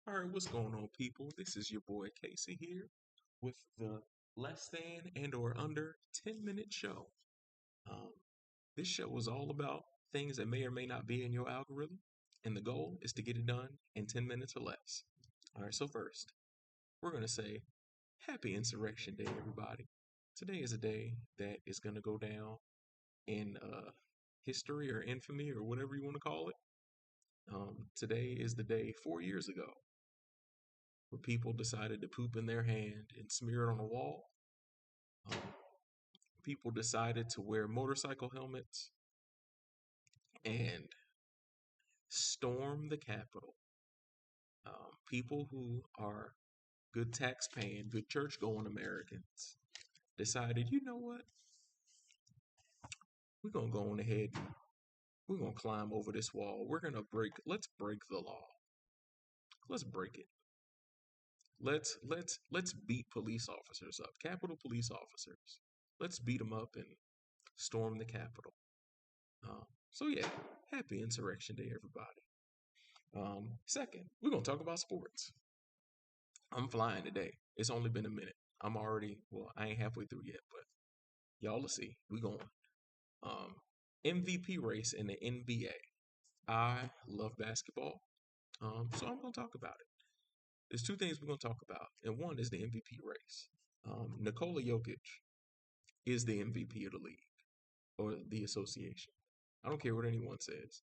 All right, what's going on, people? This is your boy Casey here with the less than and or under 10-minute show. Um, this show is all about things that may or may not be in your algorithm, and the goal is to get it done in 10 minutes or less. All right, so first, we're going to say Happy Insurrection Day, everybody. Today is a day that is going to go down in history or infamy or whatever you want to call it. Today is the day 4 years ago where people decided to poop in their hand and smear it on a wall. Um, People decided to wear motorcycle helmets and storm the Capitol. People who are good tax paying, good church going Americans decided, you know what? We're going to go on ahead and we're going to climb over this wall. Let's break the law. Let's break it. Let's beat police officers up, Capitol police officers. Let's beat them up and storm the Capitol. So yeah, happy Insurrection Day, everybody. Second, we're gonna talk about sports. I'm flying today. It's only been a minute. I ain't halfway through yet, but y'all will see. We going. Um, MVP race in the NBA. I love basketball. So I'm gonna talk about it. There's two things we're gonna talk about, and one is the MVP race. Nikola Jokic is the MVP of the league or the association. I don't care what anyone says.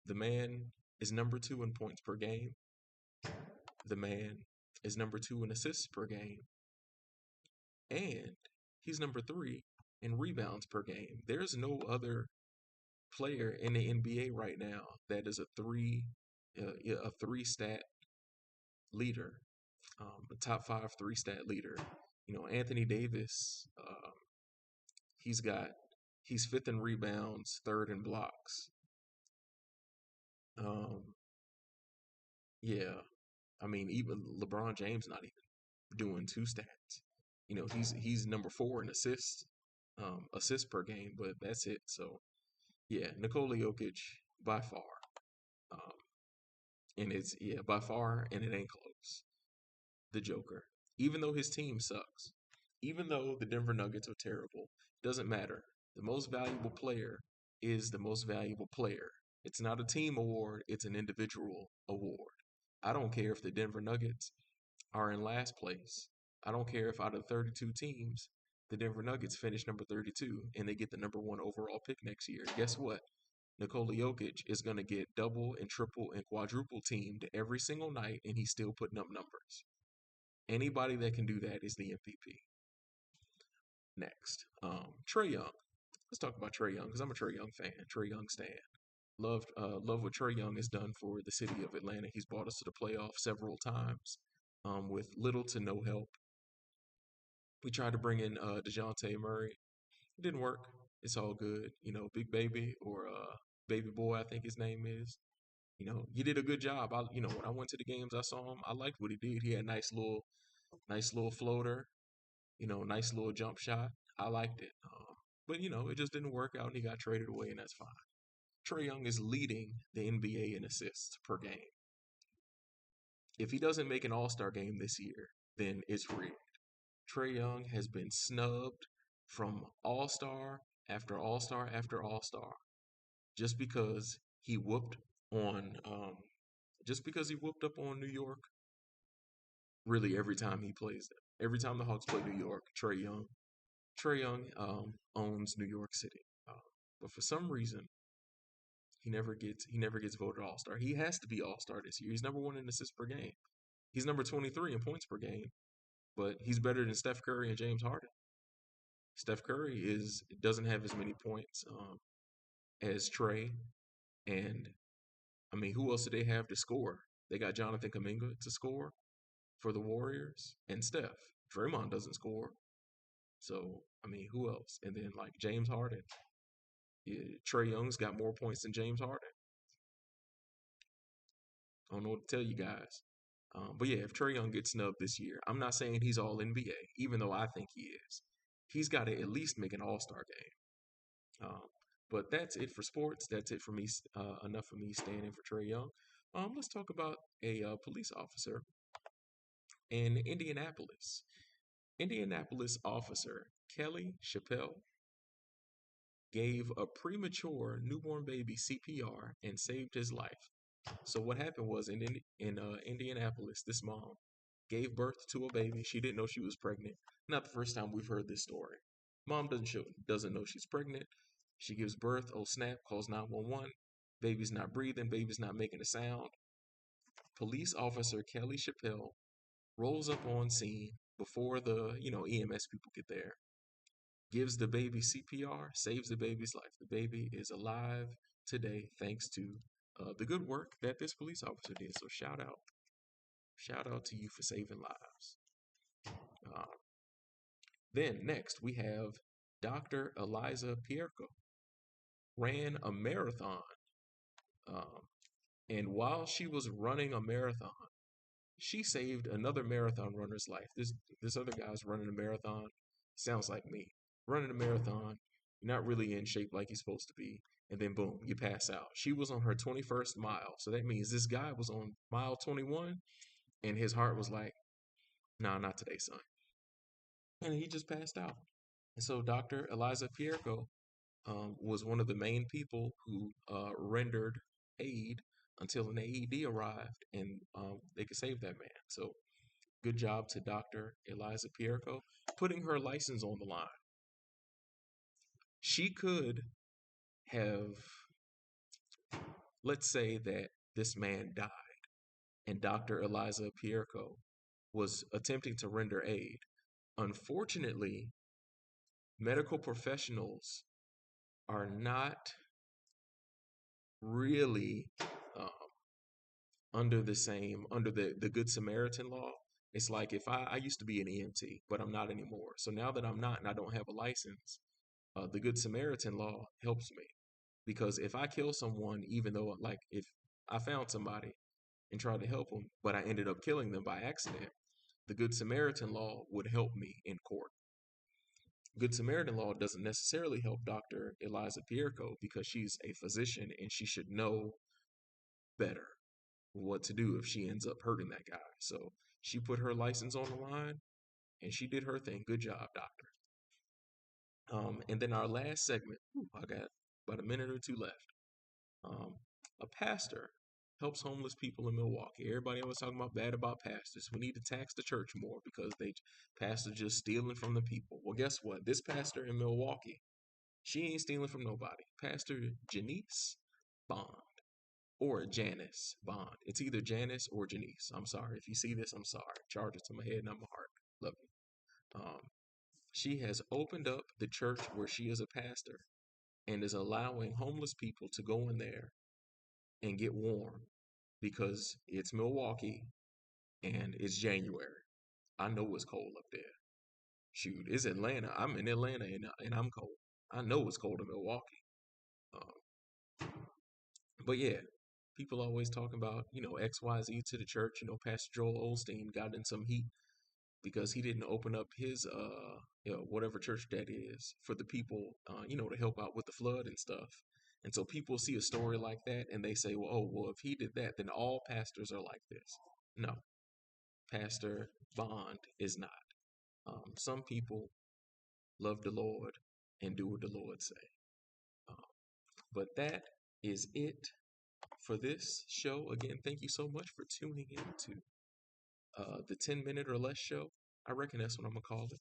The man is number two in points per game. The man is number two in assists per game. And he's number three in rebounds per game. There's no other player in the NBA right now that is a three stat leader, a top five three stat leader. Anthony Davis, he's got he's fifth in rebounds, third in blocks. Um, yeah, I mean, even LeBron James not even doing two stats. He's number four in assists per game, but that's it. So yeah, Nikola Jokic by far, um, and it's yeah by far, and it ain't close. The Joker, even though his team sucks, even though the Denver Nuggets are terrible, doesn't matter. The most valuable player is the most valuable player. It's not a team award; it's an individual award. I don't care if the Denver Nuggets are in last place. I don't care if out of 32 teams, the Denver Nuggets finish number 32 and they get the number one overall pick next year. Guess what? Nikola Jokic is going to get double and triple and quadruple teamed every single night, and he's still putting up numbers. Anybody that can do that is the MVP. Next, Trae Young. Let's talk about Trae Young because I'm a Trae Young fan. Trae Young stan. Love what Trae Young has done for the city of Atlanta. He's brought us to the playoffs several times, with little to no help. We tried to bring in DeJounte Murray. It didn't work. It's all good. Big Baby or Baby Boy, I think his name is. He did a good job. When I went to the games, I saw him. I liked what he did. He had nice little floater. Nice little jump shot. I liked it. But it just didn't work out, and he got traded away, and that's fine. Trae Young is leading the NBA in assists per game. If he doesn't make an All Star game this year, then it's rigged. Trae Young has been snubbed from All Star after All Star after All Star just because he whooped on just because he whooped up on New York. Really, every time he plays them, every time the Hawks play New York, Trae Young owns New York City. But for some reason, he never gets voted All Star. He has to be All Star this year. He's number one in assists per game. He's number 23 in points per game, but he's better than Steph Curry and James Harden. Steph Curry doesn't have as many points as Trae, and I mean, who else do they have to score? They got Jonathan Kuminga to score for the Warriors, and Steph. Draymond doesn't score, so I mean, who else? And then like James Harden, yeah, Trae Young's got more points than James Harden. I don't know what to tell you guys. But yeah, if Trae Young gets snubbed this year, I'm not saying he's all NBA, even though I think he is. He's got to at least make an All Star game. But that's it for sports. That's it for me. Enough for me standing for Trae Young. Let's talk about a police officer in Indianapolis. Indianapolis officer Kelly Chappelle gave a premature newborn baby CPR and saved his life. So what happened was in Indianapolis, this mom gave birth to a baby. She didn't know she was pregnant. Not the first time we've heard this story. Mom doesn't know she's pregnant. She gives birth. Oh snap! Calls 911. Baby's not breathing. Baby's not making a sound. Police officer Kelly Chappelle rolls up on scene before the EMS people get there. Gives the baby CPR. Saves the baby's life. The baby is alive today thanks to the good work that this police officer did. So shout out to you for saving lives. Uh, then next we have Dr. Eliza Pierco ran a marathon, um, and while she was running a marathon, she saved another marathon runner's life. This other guy's running a marathon. Sounds like me running a marathon. You're not really in shape like you're supposed to be, and then boom, you pass out. She was on her 21st mile, so that means this guy was on mile 21, and his heart was like, "Nah, not today, son," and he just passed out. And so Dr. Eliza Pierco was one of the main people who rendered aid until an AED arrived and they could save that man. So good job to Dr. Eliza Pierco putting her license on the line. She could have, let's say that this man died and Dr. Eliza Pierco was attempting to render aid. Unfortunately, medical professionals are not really um, under the Good Samaritan law. It's like if I used to be an EMT, but I'm not anymore. So now that I'm not and I don't have a license, the Good Samaritan law helps me because if I kill someone, even though like if I found somebody and tried to help them, but I ended up killing them by accident, the Good Samaritan law would help me in court. Good Samaritan law doesn't necessarily help Dr. Eliza Pierco because she's a physician and she should know better what to do if she ends up hurting that guy. So she put her license on the line and she did her thing. Good job, doctor. And then our last segment, I got about a minute or two left. Um, a pastor helps homeless people in Milwaukee. Everybody always talking about bad about pastors. We need to tax the church more because pastors just stealing from the people. Well, guess what? This pastor in Milwaukee, she ain't stealing from nobody. Pastor Janice Bond or Janice Bond. It's either Janice or Janice. I'm sorry. If you see this, I'm sorry. Charge it to my head, not my heart. Love you. She has opened up the church where she is a pastor and is allowing homeless people to go in there and get warm because it's Milwaukee and it's January. I know it's cold up there. Shoot, it's Atlanta. I'm in Atlanta and I'm cold. I know it's cold in Milwaukee. Um, but yeah, people always talking about, XYZ to the church. Pastor Joel Osteen got in some heat because he didn't open up his whatever church that is for the people to help out with the flood and stuff. And so people see a story like that and they say, well, oh well, if he did that, then all pastors are like this. No, Pastor Bond is not. Some people love the Lord and do what the Lord say. Um, but that is it for this show. Again, thank you so much for tuning in to the 10-minute or less show. I reckon that's what I'm gonna call it.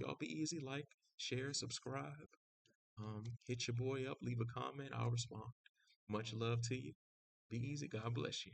Y'all be easy, like, share, subscribe, hit your boy up, leave a comment, I'll respond. Much love to you. Be easy. God bless you.